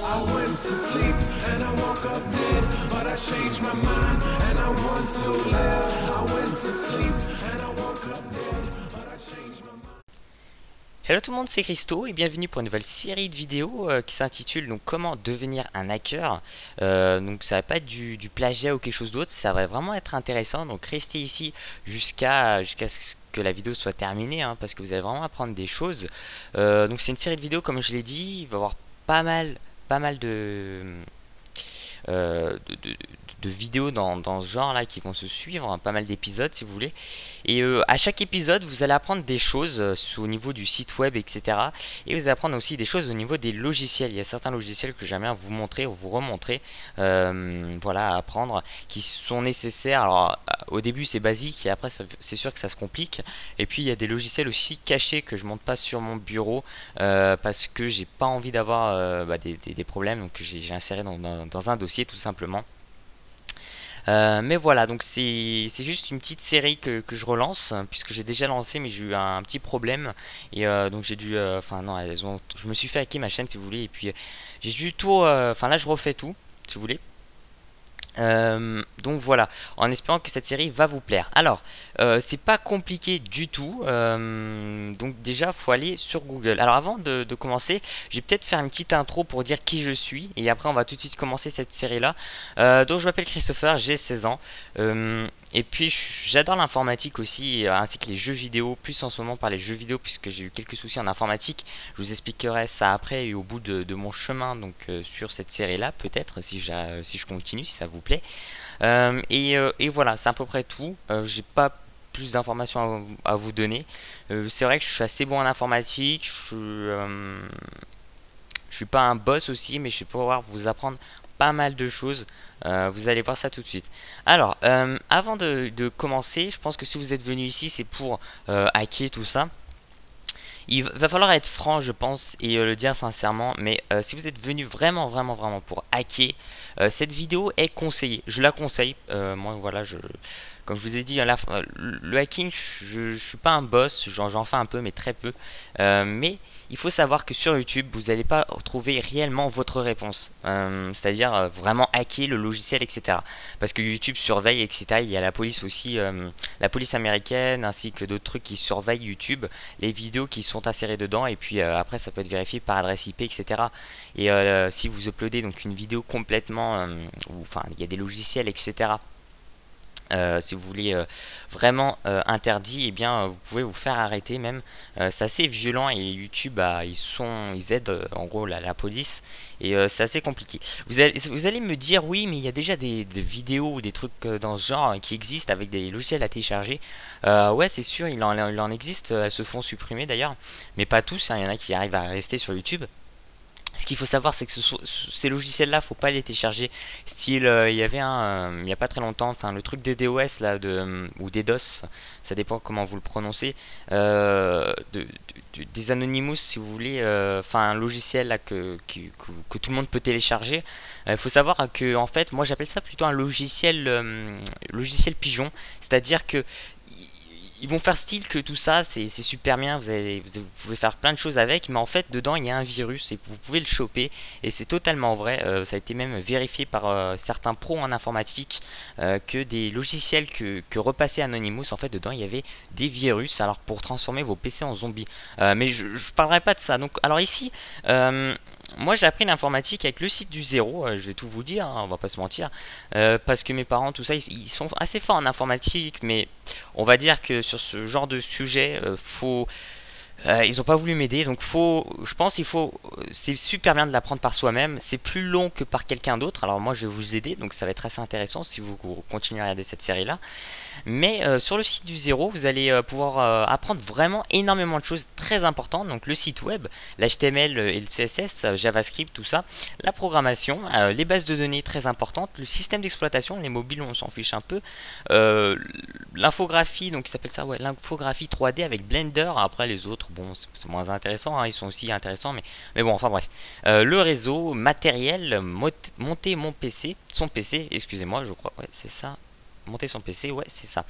I went to sleep and I woke up dead, but I changed my mind and I want to live. I went to sleep and I woke up dead, but I changed my mind. Hello tout le monde, c'est Christo et bienvenue pour une nouvelle série de vidéos qui s'intitule donc comment devenir un hacker. Donc ça va pas être du plagiat ou quelque chose d'autre, ça va vraiment être intéressant. Donc restez ici jusqu'à ce que la vidéo soit terminée, hein, parce que vous allez vraiment apprendre des choses. Donc c'est une série de vidéos comme je l'ai dit, il va y avoir pas mal euh, de, de- de vidéos dans ce genre là qui vont se suivre, hein, pas mal d'épisodes si vous voulez. Et à chaque épisode, vous allez apprendre des choses au niveau du site web, etc. Et vous allez apprendre aussi des choses au niveau des logiciels. Il y a certains logiciels que j'aimerais vous montrer ou vous remontrer, voilà, à apprendre, qui sont nécessaires. Alors, au début, c'est basique et après, c'est sûr que ça se complique. Et puis, il y a des logiciels aussi cachés que je monte pas sur mon bureau parce que j'ai pas envie d'avoir des problèmes. Donc, j'ai inséré dans un dossier tout simplement. Mais voilà, donc c'est juste une petite série que je relance, puisque j'ai déjà lancé, mais j'ai eu un petit problème. Et donc j'ai dû. Enfin, non, je me suis fait hacker ma chaîne, si vous voulez. Et puis j'ai dû tout. Enfin, là, je refais tout, si vous voulez. Donc voilà, en espérant que cette série va vous plaire. Alors, c'est pas compliqué du tout. Donc déjà, faut aller sur Google. Alors avant de commencer, je vais peut-être faire une petite intro pour dire qui je suis. Et après, on va tout de suite commencer cette série-là. Donc je m'appelle Christopher, j'ai 16 ans. Et puis j'adore l'informatique aussi, ainsi que les jeux vidéo, plus en ce moment par les jeux vidéo, puisque j'ai eu quelques soucis en informatique. Je vous expliquerai ça après et au bout de mon chemin, donc sur cette série-là, peut-être, si je continue, si ça vous plaît. Et voilà, c'est à peu près tout. J'ai pas plus d'informations à vous donner. C'est vrai que je suis assez bon en informatique. Je suis pas un boss aussi, mais je vais pouvoir vous apprendre pas mal de choses. Vous allez voir ça tout de suite. Alors, avant de commencer, je pense que si vous êtes venu ici, c'est pour hacker tout ça. Il va falloir être franc, je pense, et le dire sincèrement. Mais si vous êtes venu vraiment pour hacker, cette vidéo est conseillée. Je la conseille. Moi, voilà, comme je vous ai dit, hein, le hacking, je suis pas un boss. J'en fais un peu, mais très peu. Mais il faut savoir que sur YouTube, vous n'allez pas trouver réellement votre réponse. C'est-à-dire vraiment hacker le logiciel, etc. Parce que YouTube surveille, etc. Il y a la police aussi, la police américaine, ainsi que d'autres trucs qui surveillent YouTube, les vidéos qui sont insérées dedans. Et puis après, ça peut être vérifié par adresse IP, etc. Et si vous uploadez donc une vidéo complètement, enfin, il y a des logiciels, etc. Si vous voulez vraiment interdit, et bien vous pouvez vous faire arrêter même. C'est assez violent et YouTube ils aident en gros la police et c'est assez compliqué. Vous allez me dire oui, mais il y a déjà des vidéos ou des trucs dans ce genre qui existent avec des logiciels à télécharger. Ouais, c'est sûr, il en existe, elles se font supprimer d'ailleurs, mais pas tous, hein, il y en a qui arrivent à rester sur YouTube. Ce qu'il faut savoir, c'est que ces logiciels-là, faut pas les télécharger. Style, il y avait il y a pas très longtemps, enfin le truc des DOS là, ou des DOS, ça dépend comment vous le prononcez, des Anonymous, si vous voulez, enfin un logiciel là que tout le monde peut télécharger. Il faut savoir que en fait, moi j'appelle ça plutôt un logiciel pigeon, c'est-à-dire que ils vont faire style que tout ça c'est super bien, vous pouvez faire plein de choses avec, mais en fait dedans il y a un virus et vous pouvez le choper et c'est totalement vrai. Ça a été même vérifié par certains pros en informatique que des logiciels que repassait Anonymous, en fait dedans il y avait des virus alors pour transformer vos PC en zombies. Mais je parlerai pas de ça. Donc alors ici moi j'ai appris l'informatique avec le site du zéro, je vais tout vous dire, hein, on va pas se mentir, parce que mes parents tout ça ils sont assez forts en informatique, mais on va dire que sur ce genre de sujet, ils n'ont pas voulu m'aider, donc je pense c'est super bien de l'apprendre par soi-même. C'est plus long que par quelqu'un d'autre. Alors moi, je vais vous aider, donc ça va être assez intéressant si vous continuez à regarder cette série-là. Mais sur le site du zéro, vous allez pouvoir apprendre vraiment énormément de choses très importantes. Donc le site web, l'HTML et le CSS, JavaScript, tout ça, la programmation, les bases de données très importantes, le système d'exploitation, les mobiles on s'en fiche un peu, l'infographie, donc ils s'appelle ça, ouais, l'infographie 3D avec Blender. Après les autres, bon, c'est moins intéressant, hein, ils sont aussi intéressants, mais bon, enfin bref. Le réseau, matériel, monter son PC, excusez-moi, je crois, ouais, c'est ça. Monter son PC, ouais, c'est ça.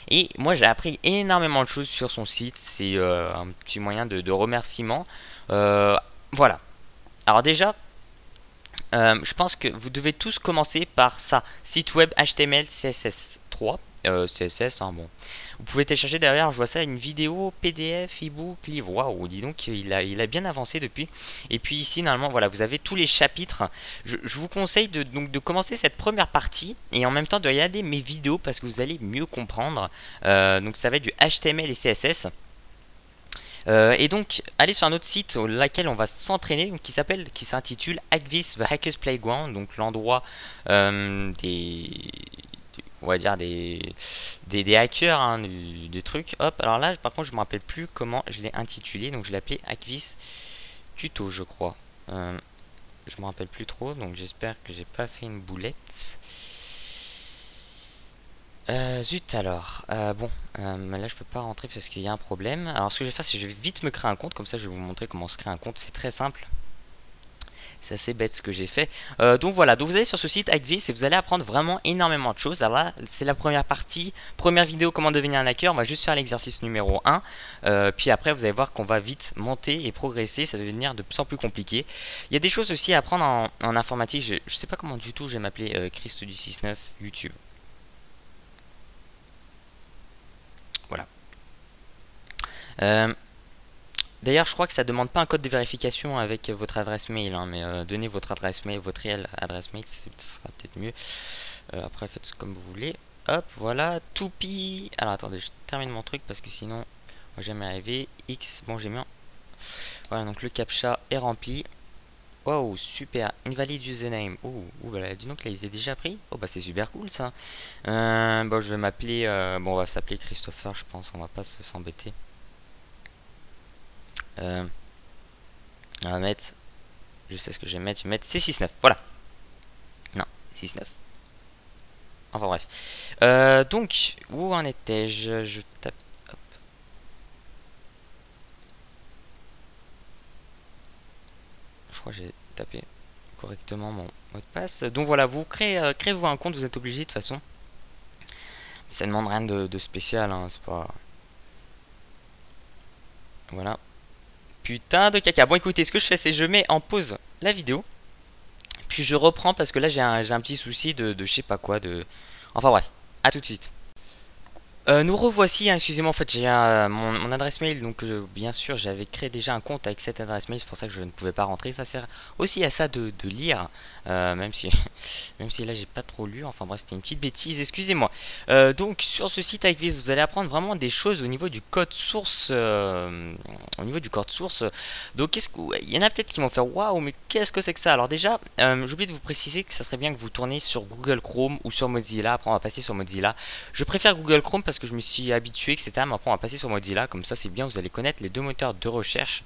Et moi, j'ai appris énormément de choses sur son site. C'est un petit moyen de remerciement. Voilà. Alors déjà, je pense que vous devez tous commencer par ça. Site web HTML CSS 3. CSS, hein, bon. Vous pouvez télécharger derrière, je vois ça, une vidéo, PDF, ebook, livre. Waouh, dis donc, il a bien avancé depuis. Et puis ici, normalement, voilà, vous avez tous les chapitres. Je vous conseille de commencer cette première partie et en même temps de regarder mes vidéos parce que vous allez mieux comprendre. Donc ça va être du HTML et CSS. Et donc, allez sur un autre site sur lequel on va s'entraîner, qui s'intitule Hackvis The Hackers Playground, donc l'endroit on va dire des hackers, hein, des trucs. Hop, alors là, par contre, je me rappelle plus comment je l'ai intitulé, donc je l'ai appelé Hackvis Tuto, je crois. Je me rappelle plus trop, donc j'espère que j'ai pas fait une boulette. Zut alors, bon, là je peux pas rentrer parce qu'il y a un problème. Alors ce que je vais faire, c'est que je vais vite me créer un compte, comme ça je vais vous montrer comment se créer un compte, c'est très simple. C'est assez bête ce que j'ai fait. Donc voilà, donc vous allez sur ce site Hackvis et vous allez apprendre vraiment énormément de choses. Alors là, c'est la première partie, première vidéo comment devenir un hacker. On va juste faire l'exercice numéro 1. Puis après, vous allez voir qu'on va vite monter et progresser, ça va devenir de plus en plus compliqué. Il y a des choses aussi à apprendre en informatique. Je sais pas comment du tout je vais m'appeler Christ du 69 YouTube. Voilà. D'ailleurs, je crois que ça demande pas un code de vérification avec votre adresse mail, hein, mais donnez votre adresse mail, votre réelle adresse mail, ce sera peut-être mieux. Après, faites comme vous voulez. Hop, voilà, Toupie. Alors attendez, je termine mon truc parce que sinon, on va jamais arriver. X, bon, j'ai mis un. Voilà, donc le captcha est rempli. Wow, super, invalid username. Ouh, voilà, dis donc, là, il est déjà pris. Oh, bah, c'est super cool ça. Bon, je vais m'appeler. Bon, on va s'appeler Christopher, je pense, on va pas s'embêter. On va mettre. Je sais ce que je vais mettre C69. Voilà. Non, C69. Enfin bref. Donc, où en étais-je? Je tape. Hop. Je crois que j'ai tapé correctement mon mot de passe. Donc voilà, vous créez-vous un compte, vous êtes obligé de toute façon. Mais ça ne demande rien de spécial, hein, c'est pas. Voilà. Putain de caca. Bon, écoutez, ce que je fais, c'est que je mets en pause la vidéo. Puis je reprends parce que là, j'ai un petit souci de je sais pas quoi. Enfin bref, à tout de suite. Nous revoici, hein, excusez-moi, en fait j'ai mon adresse mail, donc bien sûr j'avais créé déjà un compte avec cette adresse mail, c'est pour ça que je ne pouvais pas rentrer. Ça sert aussi à ça de lire, même si là j'ai pas trop lu, enfin bref c'était une petite bêtise, excusez-moi. Donc sur ce site Hackvis, vous allez apprendre vraiment des choses au niveau du code source, donc il y en a peut-être qui vont faire waouh, mais qu'est-ce que c'est que ça? Alors déjà, j'ai oublié de vous préciser que ça serait bien que vous tournez sur Google Chrome ou sur Mozilla. Après on va passer sur Mozilla. Je préfère Google Chrome parce que je me suis habitué, etc. Mais après on va passer sur Mozilla, comme ça c'est bien, vous allez connaître les deux moteurs de recherche.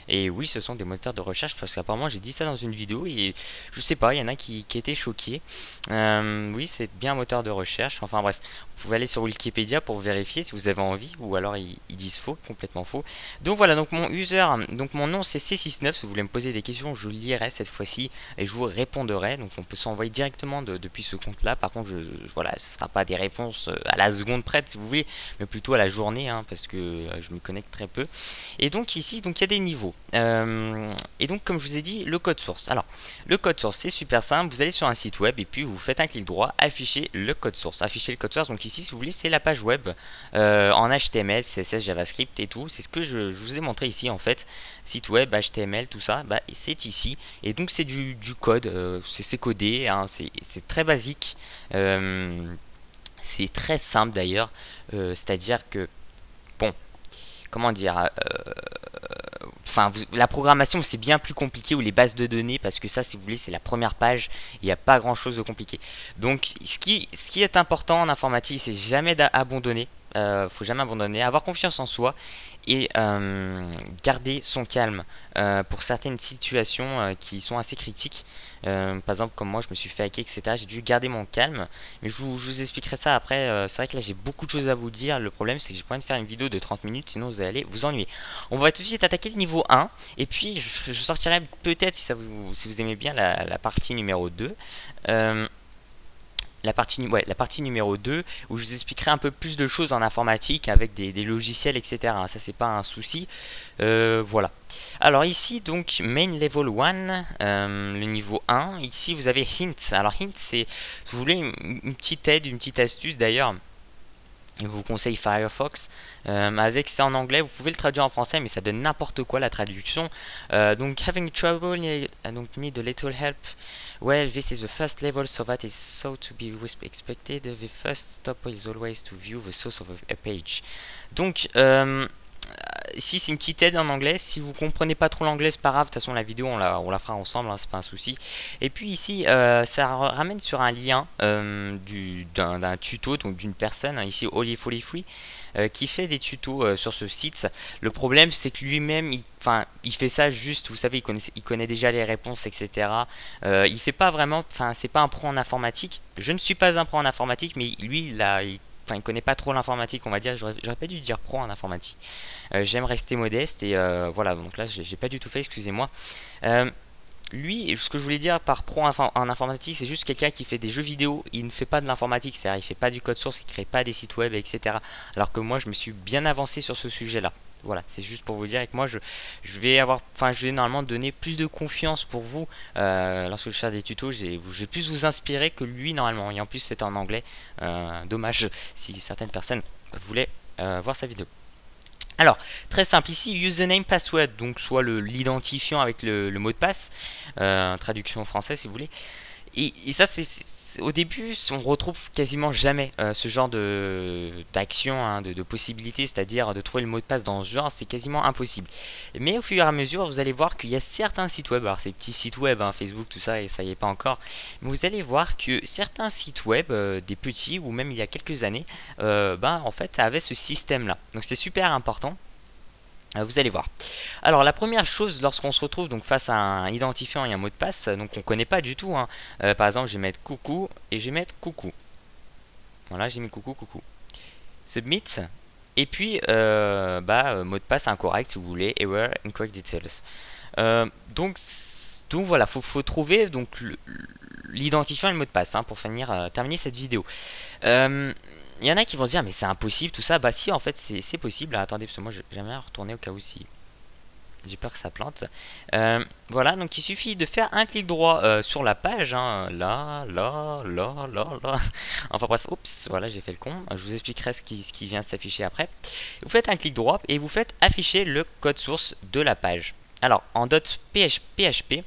Et oui, ce sont des moteurs de recherche parce qu'apparemment j'ai dit ça dans une vidéo et je sais pas, il y en a qui étaient choqués. Oui, c'est bien un moteur de recherche, enfin bref. Vous pouvez aller sur Wikipédia pour vérifier si vous avez envie, ou alors ils disent faux, complètement faux. Donc voilà, donc mon user, donc mon nom c'est C69. Si vous voulez me poser des questions, je lirai cette fois-ci et je vous répondrai. Donc on peut s'envoyer directement depuis ce compte-là. Par contre, voilà, ce ne sera pas des réponses à la seconde près si vous voulez, mais plutôt à la journée, hein, parce que je me connecte très peu. Et donc ici, donc il y a des niveaux. Et donc comme je vous ai dit, le code source. Alors, le code source c'est super simple. Vous allez sur un site web et puis vous faites un clic droit, afficher le code source. Afficher le code source. Donc ici, si vous voulez, c'est la page web en HTML, CSS, JavaScript et tout. C'est ce que je vous ai montré ici en fait. Site web, HTML, tout ça, bah, c'est ici. Et donc c'est du code, c'est codé, hein, c'est très basique. C'est très simple d'ailleurs. C'est-à-dire que, bon, comment dire, enfin, la programmation c'est bien plus compliqué, ou les bases de données, parce que ça, si vous voulez, c'est la première page, il n'y a pas grand chose de compliqué. Donc ce qui est important en informatique, c'est jamais d'abandonner. Faut jamais abandonner, avoir confiance en soi et garder son calme pour certaines situations qui sont assez critiques. Par exemple, comme moi je me suis fait hacker, etc. J'ai dû garder mon calme, mais je vous expliquerai ça après. C'est vrai que là j'ai beaucoup de choses à vous dire. Le problème c'est que j'ai pas envie de faire une vidéo de 30 minutes, sinon vous allez vous ennuyer. On va tout de suite attaquer le niveau 1 et puis je sortirai peut-être, si vous aimez bien, la partie numéro 2. la partie numéro 2 où je vous expliquerai un peu plus de choses en informatique avec des logiciels, etc. Ça, c'est pas un souci. Voilà. Alors ici, donc, Main Level 1, le niveau 1. Ici, vous avez Hint. Alors, Hint, c'est, si vous voulez, une petite aide, une petite astuce d'ailleurs. Je vous conseille Firefox. Avec ça en anglais, vous pouvez le traduire en français, mais ça donne n'importe quoi la traduction. Donc, having trouble, donc need a little help. Well, this is the first level, so that is so to be expected. The first step is always to view the source of a page. Donc, ici c'est une petite aide en anglais. Si vous comprenez pas trop l'anglais, c'est pas grave. De toute façon, la vidéo on la fera ensemble, hein, c'est pas un souci. Et puis ici, ça ramène sur un lien d'un tuto, donc d'une personne, ici Olifolifi, qui fait des tutos sur ce site. Le problème, c'est que lui-même, il fait ça juste, vous savez, il connaît déjà les réponses, etc. Il fait pas vraiment, c'est pas un pro en informatique. Je ne suis pas un pro en informatique, mais lui, il connaît pas trop l'informatique, on va dire. J'aurais pas dû dire pro en informatique. J'aime rester modeste et voilà. Donc là, j'ai pas du tout fait, excusez-moi. Lui, ce que je voulais dire par pro en informatique, c'est juste quelqu'un qui fait des jeux vidéo. Il ne fait pas de l'informatique, c'est-à-dire il fait pas du code source, il crée pas des sites web, etc. Alors que moi, je me suis bien avancé sur ce sujet-là. Voilà, c'est juste pour vous dire que moi, je vais normalement donner plus de confiance pour vous lorsque je fais des tutos. Je vais plus vous inspirer que lui normalement. Et en plus, c'est en anglais. Dommage si certaines personnes voulaient voir sa vidéo. Alors, très simple ici, username password, donc soit l'identifiant avec le mot de passe, traduction en français si vous voulez. Et ça, au début, on retrouve quasiment jamais ce genre d'action, hein, de possibilité, c'est-à-dire de trouver le mot de passe dans ce genre, c'est quasiment impossible. Mais au fur et à mesure, vous allez voir qu'il y a certains sites web, alors ces petits sites web, hein, Facebook, tout ça, et ça y est pas encore, mais vous allez voir que certains sites web, des petits, ou même il y a quelques années, en fait, avaient ce système-là. Donc c'est super important. Vous allez voir. Alors la première chose lorsqu'on se retrouve donc face à un identifiant et un mot de passe, donc on connaît pas du tout, hein. Par exemple je vais mettre coucou et je vais mettre coucou. Voilà, j'ai mis coucou. Submit. Et puis mot de passe incorrect si vous voulez, error incorrect details. Donc voilà, faut trouver donc l'identifiant et le mot de passe, hein, pour terminer cette vidéo. Il y en a qui vont se dire mais c'est impossible tout ça. Bah si, en fait c'est possible. Attendez, parce que moi j'aimerais retourner au cas où si j'ai peur que ça plante. Voilà, donc il suffit de faire un clic droit sur la page, hein, là. Enfin bref, oups, voilà, j'ai fait le con. Je vous expliquerai ce qui vient de s'afficher après. Vous faites un clic droit et vous faites afficher le code source de la page. Alors en .php,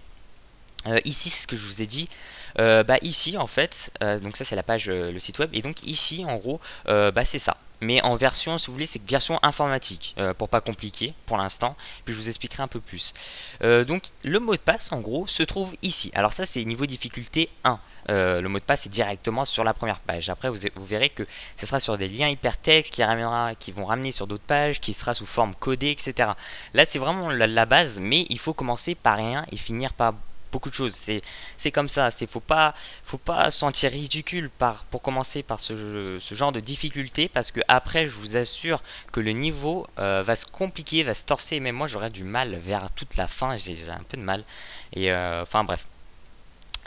ici c'est ce que je vous ai dit. Ici en fait, donc ça c'est la page, le site web, et donc ici en gros c'est ça, mais en version, si vous voulez, c'est version informatique, pour pas compliquer pour l'instant, puis je vous expliquerai un peu plus. Donc le mot de passe en gros se trouve ici. Alors ça c'est niveau difficulté 1. Le mot de passe est directement sur la première page. Après vous verrez que ce sera sur des liens hypertextes qui vont ramener sur d'autres pages, qui sera sous forme codée, etc. Là c'est vraiment la base, mais il faut commencer par rien et finir par beaucoup de choses. C'est comme ça. Faut pas se sentir ridicule pour commencer par ce genre de difficulté, parce que après je vous assure que le niveau va se compliquer, va se torser. Même moi j'aurais du mal vers toute la fin, j'ai un peu de mal. Et enfin bref.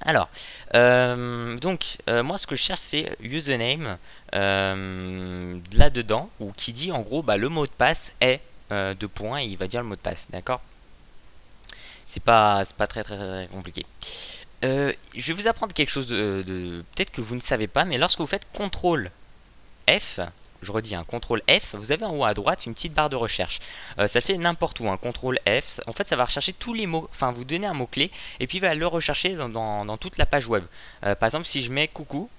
Alors, moi ce que je cherche c'est username là-dedans, ou qui dit en gros le mot de passe est deux points et il va dire le mot de passe, d'accord? C'est pas très compliqué. Je vais vous apprendre quelque chose peut-être que vous ne savez pas, mais lorsque vous faites CTRL F, je redis, un CTRL F, vous avez en haut à droite une petite barre de recherche. Ça le fait n'importe où, un CTRL F. En fait, ça va rechercher tous les mots, enfin, vous donnez un mot-clé, et puis il va le rechercher dans toute la page web. Par exemple, si je mets coucou,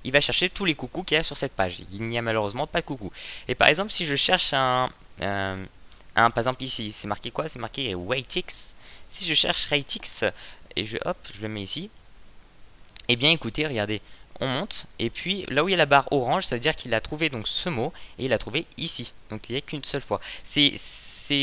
il va chercher tous les coucous qu'il y a sur cette page. Il n'y a malheureusement pas de coucou. Et par exemple, si je cherche par exemple ici, c'est marqué quoi? C'est marqué Waitix. Si je cherche Ratix et je le mets ici, et bien écoutez, regardez, on monte, et puis là où il y a la barre orange, ça veut dire qu'il a trouvé donc ce mot, et il l'a trouvé ici. Donc il n'y a qu'une seule fois.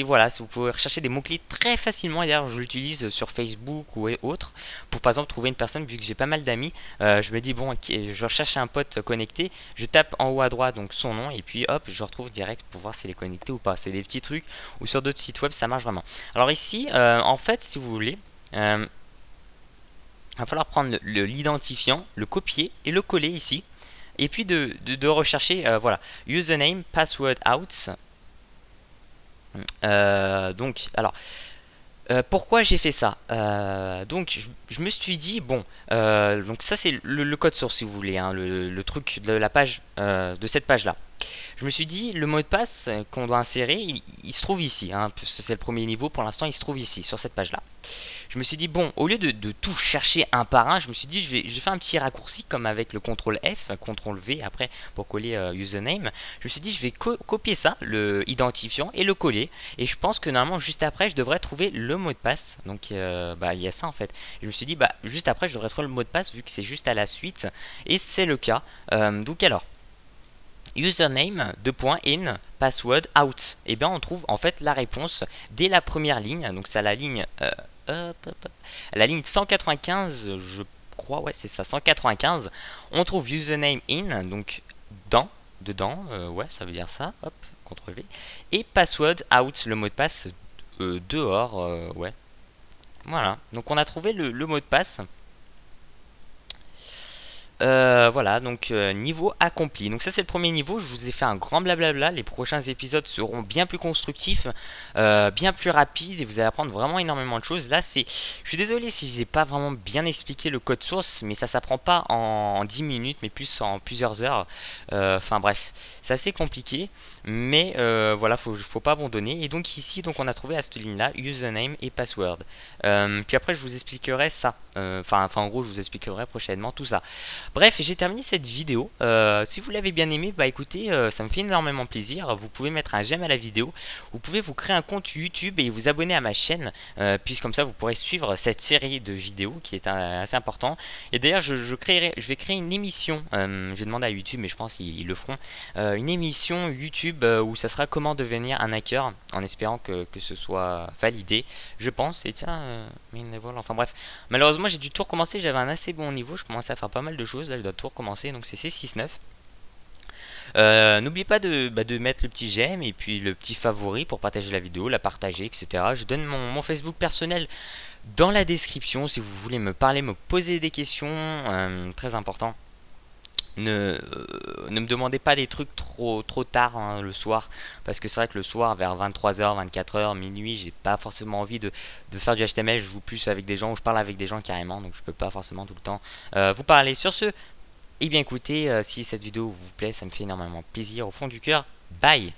Voilà, vous pouvez rechercher des mots-clés très facilement. D'ailleurs, je l'utilise sur Facebook ou autre pour par exemple trouver une personne. Vu que j'ai pas mal d'amis, je me dis bon, je recherche un pote connecté, je tape en haut à droite donc son nom, et puis hop, je retrouve direct pour voir s'il est connecté ou pas. C'est des petits trucs, ou sur d'autres sites web ça marche vraiment. Alors ici, en fait, si vous voulez, il va falloir prendre l'identifiant, le copier et le coller ici. Et puis de rechercher, voilà, username, password out. Donc, alors, pourquoi j'ai fait ça? Donc je me suis dit bon, donc ça c'est le code source si vous voulez, hein, le truc de la page, de cette page là. Je me suis dit le mot de passe qu'on doit insérer, il se trouve ici, hein, c'est le premier niveau pour l'instant, il se trouve ici sur cette page là. Je me suis dit bon, au lieu de tout chercher un par un, je me suis dit je vais faire un petit raccourci comme avec le CTRL F, CTRL V après pour coller username. Je me suis dit je vais copier ça, le identifiant, et le coller. Et je pense que normalement juste après je devrais trouver le mot de passe. Donc bah il y a ça en fait. Et je me suis dit bah juste après je devrais trouver le mot de passe vu que c'est juste à la suite. Et c'est le cas. Donc alors username in password out. Et bien on trouve en fait la réponse dès la première ligne. Donc c'est à la ligne la ligne 195, je crois, ouais c'est ça, 195. On trouve username in, donc dedans, ouais ça veut dire ça, hop, CTRL V, et password out, le mot de passe dehors, ouais. Voilà, donc on a trouvé le mot de passe. Voilà, donc niveau accompli. Donc ça c'est le premier niveau, je vous ai fait un grand blablabla. Les prochains épisodes seront bien plus constructifs, bien plus rapides, et vous allez apprendre vraiment énormément de choses. Là c'est, je suis désolé si je n'ai pas vraiment bien expliqué le code source, mais ça s'apprend pas en 10 minutes, mais plus en plusieurs heures. Enfin bref, c'est assez compliqué, mais voilà, faut pas abandonner. Et donc ici, donc on a trouvé à cette ligne là, username et password. Puis après je vous expliquerai ça. Enfin en gros je vous expliquerai prochainement tout ça. Bref, j'ai terminé cette vidéo. Si vous l'avez bien aimé, bah écoutez, ça me fait énormément plaisir. Vous pouvez mettre un j'aime à la vidéo. Vous pouvez vous créer un compte YouTube et vous abonner à ma chaîne, puisque comme ça vous pourrez suivre cette série de vidéos qui est assez important. Et d'ailleurs, je vais créer une émission. J'ai demandé à YouTube, mais je pense qu'ils le feront. Une émission YouTube où ça sera comment devenir un hacker, en espérant que ce soit validé, je pense. Et tiens, mais voilà, enfin bref. Malheureusement, j'ai dû tout recommencer. J'avais un assez bon niveau. Je commençais à faire pas mal de choses. Là, je dois tout recommencer. Donc, c'est C69. N'oubliez pas de mettre le petit j'aime et puis le petit favori pour partager la vidéo, la partager, etc. Je donne mon Facebook personnel dans la description si vous voulez me parler, me poser des questions. Très important. Ne me demandez pas des trucs trop tard, hein, le soir, parce que c'est vrai que le soir vers 23h, 24h, minuit, j'ai pas forcément envie de faire du HTML. Je joue plus avec des gens ou je parle avec des gens carrément, donc je peux pas forcément tout le temps vous parler. Sur ce, eh bien écoutez, si cette vidéo vous plaît, ça me fait énormément plaisir au fond du cœur. Bye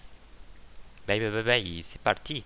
bye bye bye bye, c'est parti.